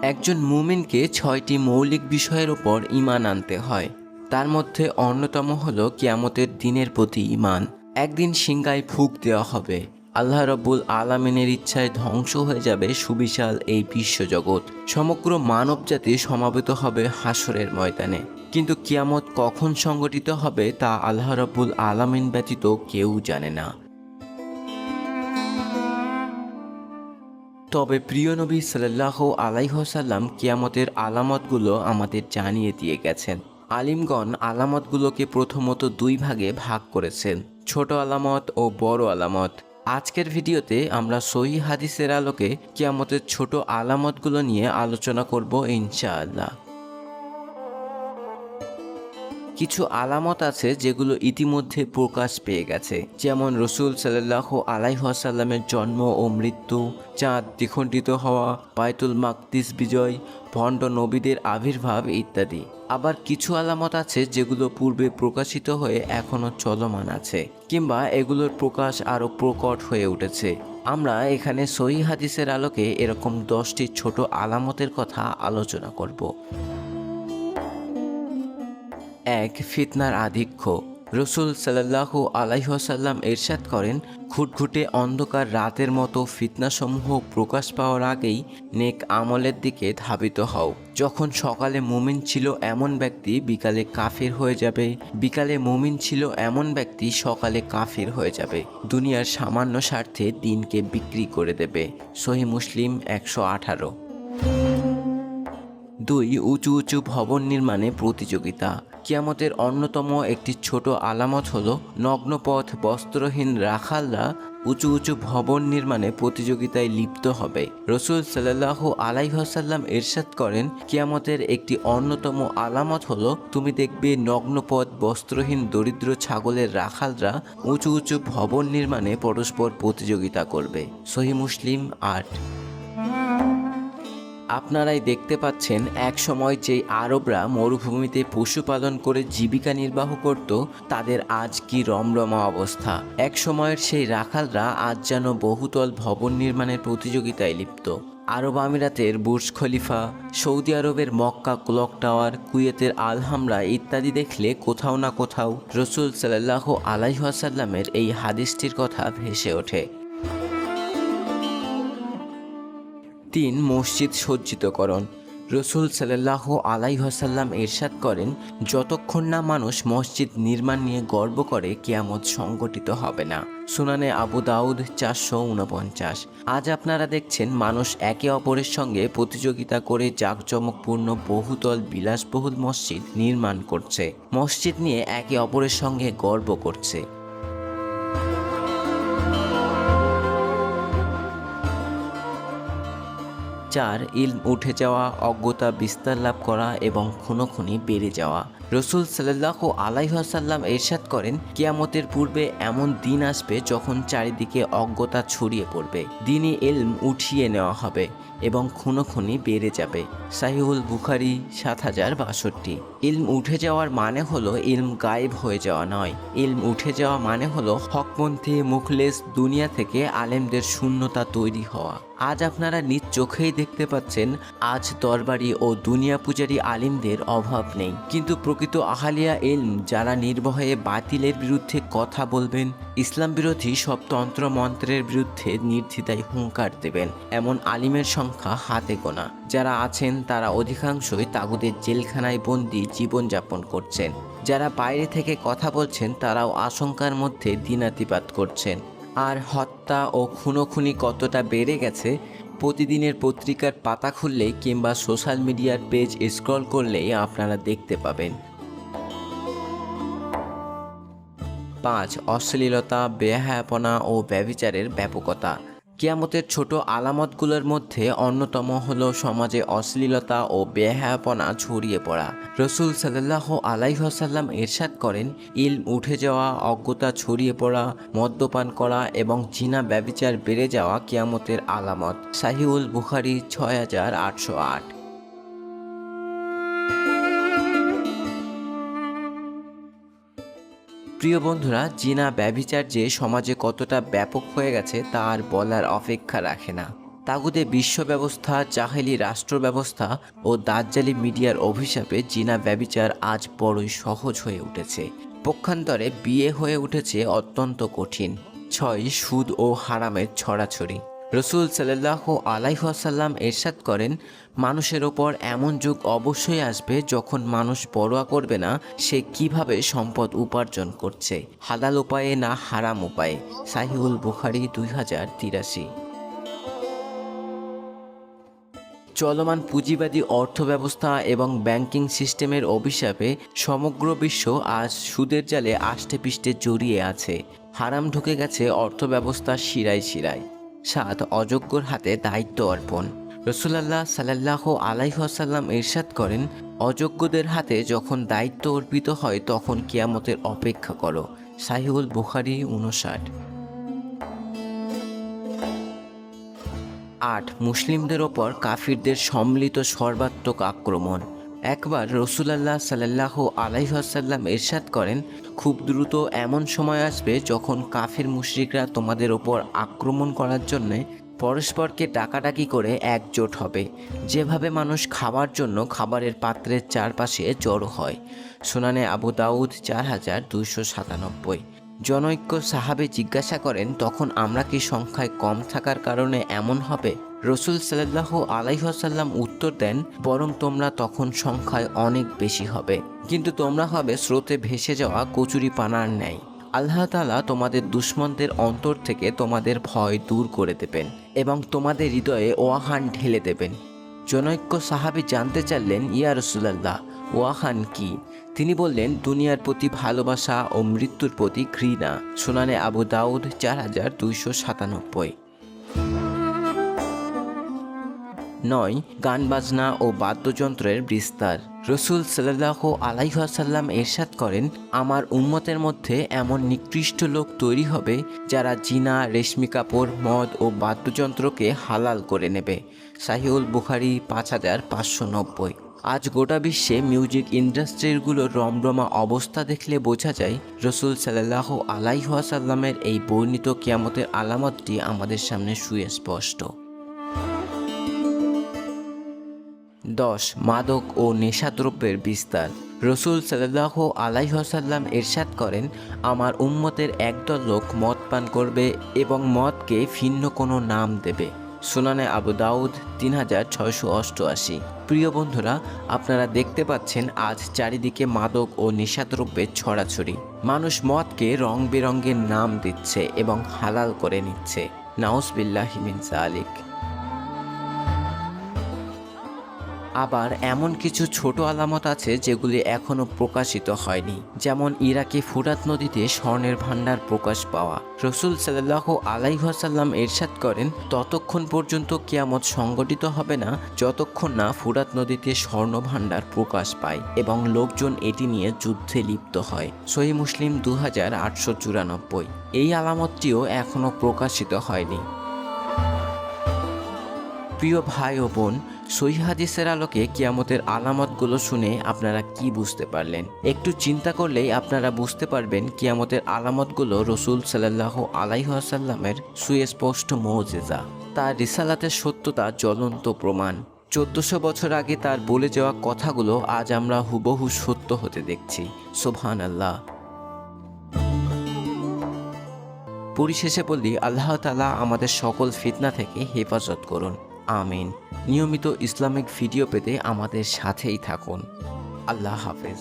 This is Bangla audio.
একজন মুমিনকে ৬টি মৌলিক বিষয়ের উপর ঈমান আনতে হয়। তার মধ্যে অন্যতম হলো কিয়ামতের দিনের প্রতি ঈমান। একদিন সিংহায় ফুঁক দেওয়া হবে। আল্লাহ রাব্বুল আলামিনের ইচ্ছায় ধ্বংস হয়ে যাবে সুবিশাল এই বিশ্বজগৎ। সমগ্র মানবজাতি সমাবেত হবে হাসরের ময়দানে। কিন্তু কিয়ামত কখন সংঘটিত হবে তা আল্লাহ রাব্বুল আলামিন ব্যতীত কেউ জানে না। তবে প্রিয় নবী সাল্লাল্লাহু আলাইহি ওয়াসাল্লাম কিয়ামতের আলামতগুলো আমাদের জানিয়ে দিয়ে গেছেন। আলিমগণ আলামতগুলোকে প্রথমত দুই ভাগে ভাগ করেছেন, ছোট আলামত ও বড় আলামত। আজকের ভিডিওতে আমরা সহিহ হাদিসের আলোকে কিয়ামতের ছোট আলামতগুলো নিয়ে আলোচনা করব ইনশাআল্লাহ। কিছু আলামত আছে যেগুলো ইতিমধ্যে প্রকাশ পেয়ে গেছে, যেমন রসুল সাল্লাল্লাহু আলাইহি ওয়াসাল্লামের জন্ম ও মৃত্যু, চাঁদ দ্বিখণ্ডিত হওয়া, বায়তুল মাকদিস বিজয়, ভণ্ড নবীদের আবির্ভাব ইত্যাদি। আবার কিছু আলামত আছে যেগুলো পূর্বে প্রকাশিত হয়ে এখনও চলমান আছে, কিংবা এগুলোর প্রকাশ আরও প্রকট হয়ে উঠেছে। আমরা এখানে সহিহ হাদিসের আলোকে এরকম 10টি ছোট আলামতের কথা আলোচনা করব। 1. ফিতনার আধিক্য। রসুল সাল্লাল্লাহু আলাইহি ওয়াসাল্লাম ইরশাদ করেন, ঘুটঘুটে অন্ধকার রাতের মতো ফিতনাসমূহ প্রকাশ পাওয়ার আগেই নেক আমলের দিকে ধাবিত হও। যখন সকালে মুমিন ছিল এমন ব্যক্তি বিকালে কাফির হয়ে যাবে, বিকালে মুমিন ছিল এমন ব্যক্তি সকালে কাফির হয়ে যাবে। দুনিয়ার সামান্য স্বার্থে দিনকে বিক্রি করে দেবে। সহিহ মুসলিম 118। 2. উঁচু উঁচু ভবন নির্মাণে প্রতিযোগিতা। কিয়ামতের অন্যতম একটি ছোট আলামত হল নগ্নপথ বস্ত্রহীন রাখালরা উঁচু উঁচু ভবন নির্মাণে প্রতিযোগিতায় লিপ্ত হবে। রসুল সাল্লাল্লাহু আলাইহি ওয়াসাল্লাম ইরশাদ করেন, কিয়ামতের একটি অন্যতম আলামত হল তুমি দেখবে নগ্নপথ বস্ত্রহীন দরিদ্র ছাগলের রাখালরা উঁচু উঁচু ভবন নির্মাণে পরস্পর প্রতিযোগিতা করবে। সহিহ মুসলিম 8। আপনারাই দেখতে পাচ্ছেন, এক সময় যেই আরবরা মরুভূমিতে পশুপালন করে জীবিকা নির্বাহ করত, তাদের আজ কি রমরমা অবস্থা। এক সময়ের সেই রাখালরা আজ যেন বহুতল ভবন নির্মাণের প্রতিযোগিতায় লিপ্ত। আরব আমিরাতের বুর্জ খলিফা, সৌদি আরবের মক্কা ক্লক টাওয়ার, কুয়েতের আলহামরা ইত্যাদি দেখলে কোথাও না কোথাও রসুল সাল্লাল্লাহু আলাইহি ওয়াসাল্লামের এই হাদিসটির কথা ভেসে ওঠে। 3. মসজিদ সজ্জিতকরণ। রসুল সাল্লাল্লাহু আলাইহি ওয়াসাল্লাম ইরশাদ করেন, যতক্ষণ না মানুষ মসজিদ নির্মাণ নিয়ে গর্ব করে কিয়ামত সংগঠিত হবে না। সুনানে আবু দাউদ 449। আজ আপনারা দেখছেন মানুষ একে অপরের সঙ্গে প্রতিযোগিতা করে জাঁকজমকপূর্ণ বহুতল বিলাসবহুল মসজিদ নির্মাণ করছে, মসজিদ নিয়ে একে অপরের সঙ্গে গর্ব করছে। 4. ইলম উঠে যাওয়া, অজ্ঞতা বিস্তার লাভ করা এবং খুনোখুনি বেড়ে যাওয়া। রসুল সাল্লাল্লাহু আলাইহি ওয়াসাল্লাম ইরশাদ করেন, কিয়ামতের পূর্বে এমন দিন আসবে যখন চারিদিকে অজ্ঞতা ছড়িয়ে পড়বে, দ্বীনি ইলম উঠিয়ে নেওয়া হবে এবং খুনোখুনি বেড়ে যাবে। সাহিহুল বুখারী 7062। ইলম উঠে যাওয়ার মানে হলো ইলম গায়েব হয়ে যাওয়া নয়। ইলম উঠে যাওয়া মানে হলো হকপন্থী মুখলেস দুনিয়া থেকে আলেমদের শূন্যতা তৈরি হওয়া। আজ আপনারা নিজ চোখেই দেখতে পাচ্ছেন, আজ দরবারি ও দুনিয়া পূজারী আলিমদের অভাব নেই, কিন্তু প্রকৃত আহালিয়া ইলম যারা নির্ভয়ে বাতিলের বিরুদ্ধে কথা বলবেন, ইসলাম বিরোধী সব তন্ত্র মন্ত্রের বিরুদ্ধে নির্দ্বিধায় হুঙ্কার দেবেন, এমন আলিমের সংখ্যা হাতে গোনা। যারা আছেন তারা অধিকাংশই তাগুদের জেলখানায় বন্দী জীবনযাপন করছেন। যারা বাইরে থেকে কথা বলছেন তারাও আশঙ্কার মধ্যে দিনাতিপাত করছেন। আর হত্যা ও খুনোখুনি কতটা বেড়ে গেছে, প্রতিদিনের পত্রিকার পাতা খুললেই কিংবা সোশ্যাল মিডিয়ার পেজ স্ক্রল করলেই আপনারা দেখতে পাবেন। 5. অশ্লীলতা, বেহায়াপনা ও ব্যভিচারের ব্যাপকতা। কিয়ামতের ছোট আলামতগুলোর মধ্যে অন্যতম হলো সমাজে অশ্লীলতা ও বেহায়াপনা ছড়িয়ে পড়া। রসুল সাল্লাল্লাহু আলাইহি ওয়াসাল্লাম ইরশাদ করেন, ইলম উঠে যাওয়া, অজ্ঞতা ছড়িয়ে পড়া, মদ্যপান করা এবং জিনা ব্যভিচার বেড়ে যাওয়া কিয়ামতের আলামত। সাহিহুল বুখারী 6808। প্রিয় বন্ধুরা, জিনা ব্যভিচার যে সমাজে কতটা ব্যাপক হয়ে গেছে তা আর বলার অপেক্ষা রাখে না। তাগুদে বিশ্ব ব্যবস্থা, জাহেলি রাষ্ট্র ব্যবস্থা ও দাজ্জালি মিডিয়ার অভিশাপে জিনা ব্যভিচার আজ বড়ই সহজ হয়ে উঠেছে। পক্ষান্তরে বিয়ে হয়ে উঠেছে অত্যন্ত কঠিন। 6. সুদ ও হারামের ছড়াছড়ি। রসুল সাল্লাল্লাহু আলাইহি ওয়াসাল্লাম ইরশাদ করেন, মানুষের ওপর এমন যুগ অবশ্যই আসবে যখন মানুষ পরোয়া করবে না সে কিভাবে সম্পদ উপার্জন করছে, হালাল উপায়ে না হারাম উপায়ে। সাহিহুল বুখারী 2083। চলমান পুঁজিবাদী অর্থব্যবস্থা এবং ব্যাংকিং সিস্টেমের অভিশাপে সমগ্র বিশ্ব আজ সুদের জালে আষ্টেপৃষ্ঠে জড়িয়ে আছে। হারাম ঢুকে গেছে অর্থব্যবস্থার শিরায় শিরায়। 7. অযোগ্যর হাতে দায়িত্ব অর্পণ। রাসূলুল্লাহ সাল্লাল্লাহু আলাইহি ওয়াসাল্লাম ইরশাদ করেন, অযোগ্যদের হাতে যখন দায়িত্ব অর্পিত হয় তখন কিয়ামতের অপেক্ষা করো। সাহিহুল বুখারী 59। 8. মুসলিমদের ওপর কাফিরদের সম্মিলিত সর্বাত্মক আক্রমণ। একবার রাসূলুল্লাহ সাল্লাল্লাহু আলাইহি ওয়াসাল্লাম ইরশাদ করেন, খুব দ্রুত এমন সময় আসবে যখন কাফির মুশরিকরা তোমাদের ওপর আক্রমণ করার জন্য পরস্পরকে ডাকাডাকি করে একজোট হবে, যেভাবে মানুষ খাবার জন্য খাবারের পাত্রের চারপাশে জড়ো হয়। সুনানে আবু দাউদ 4297। জনৈক্য সাহাবী জিজ্ঞাসা করেন, তখন আমরা কি সংখ্যায় কম থাকার কারণে এমন হবে? রসুল সাল্লাল্লাহু আলাইহি ওয়াসাল্লাম উত্তর দেন, বরং তোমরা তখন সংখ্যায় অনেক বেশি হবে, কিন্তু তোমরা হবে স্রোতে ভেসে যাওয়া কচুরি পানার ন্যায়। আল্লাহ তাআলা তোমাদের দুশমনদের অন্তর থেকে তোমাদের ভয় দূর করে দেবেন এবং তোমাদের হৃদয়ে ওয়াহান ঢেলে দেবেন। জনৈক্য সাহাবী জানতে চাইলেন, ইয়া রাসূলুল্লাহ, ওয়াহান কি? তিনি বললেন, দুনিয়ার প্রতি ভালোবাসা ও মৃত্যুর প্রতি ঘৃণা। সুনানে আবু দাউদ 4297। 9. গান বাজনা ও বাদ্যযন্ত্রের বিস্তার। রসুল সাল্লাল্লাহু আলাইহি ওয়াসাল্লাম ইরশাদ করেন, আমার উম্মতের মধ্যে এমন নিকৃষ্ট লোক তৈরি হবে যারা জিনা, রেশমি কাপড়, মদ ও বাদ্যযন্ত্রকে হালাল করে নেবে। সাহিহুল বুখারী 5590। আজ গোটা বিশ্বে মিউজিক ইন্ডাস্ট্রিগুলোর রমরমা অবস্থা দেখলে বোঝা যায় রসুল সাল্লাল্লাহু আলাইহি ওয়াসাল্লামের এই বর্ণিত কিয়ামতের আলামতটি আমাদের সামনে সুস্পষ্ট। 10. মাদক ও নেশাদ্রব্যের বিস্তার। রসুল সাল্লাল্লাহু আলাইহি ওয়াসাল্লাম ইরশাদ করেন, আমার উম্মতের একদল লোক মদ পান করবে এবং মদকে ভিন্ন কোনো নাম দেবে। সুনানে আবু দাউদ 3688। প্রিয় বন্ধুরা, আপনারা দেখতে পাচ্ছেন আজ চারিদিকে মাদক ও নেশাদ্রব্যের ছড়াছড়ি। মানুষ মদকে রং বেরঙের নাম দিচ্ছে এবং হালাল করে নিচ্ছে। নাউজুবিল্লাহি মিন যালিক। আবার এমন কিছু ছোট আলামত আছে যেগুলি এখনও প্রকাশিত হয়নি, যেমন ইরাকে ফুরাত নদীতে স্বর্ণের ভাণ্ডার প্রকাশ পাওয়া। রসুল সাল্লাল্লাহু আলাইহি ওয়াসাল্লাম ইরশাদ করেন, ততক্ষণ পর্যন্ত কিয়ামত সংগঠিত হবে না যতক্ষণ না ফুরাত নদীতে স্বর্ণ ভাণ্ডার প্রকাশ পায় এবং লোকজন এটি নিয়ে যুদ্ধে লিপ্ত হয়। সহিহ মুসলিম 2894। এই আলামতটিও এখনও প্রকাশিত হয়নি। প্রিয় ভাই ও বোন, সহিহ হাদিসের আলোকে কিয়ামতের আলামতগুলো শুনে আপনারা কি বুঝতে পারলেন? একটু চিন্তা করলেই আপনারা বুঝতে পারবেন কিয়ামতের আলামতগুলো রসুল সাল্লাল্লাহু আলাইহি ওয়াসাল্লামের সুস্পষ্ট মুজিজা। তার রিসালাতের সত্যতা জ্বলন্ত প্রমাণ। 1400 বছর আগে তার বলে যাওয়া কথাগুলো আজ আমরা হুবহু সত্য হতে দেখছি। সুবহানাল্লাহ। পরিশেষে বলি, আল্লাহ তাআলা আমাদের সকল ফিতনা থেকে হেফাজত করুন। আমিন। নিয়মিত ইসলামিক ভিডিও পেতে আমাদের সাথেই থাকুন। আল্লাহ হাফেজ।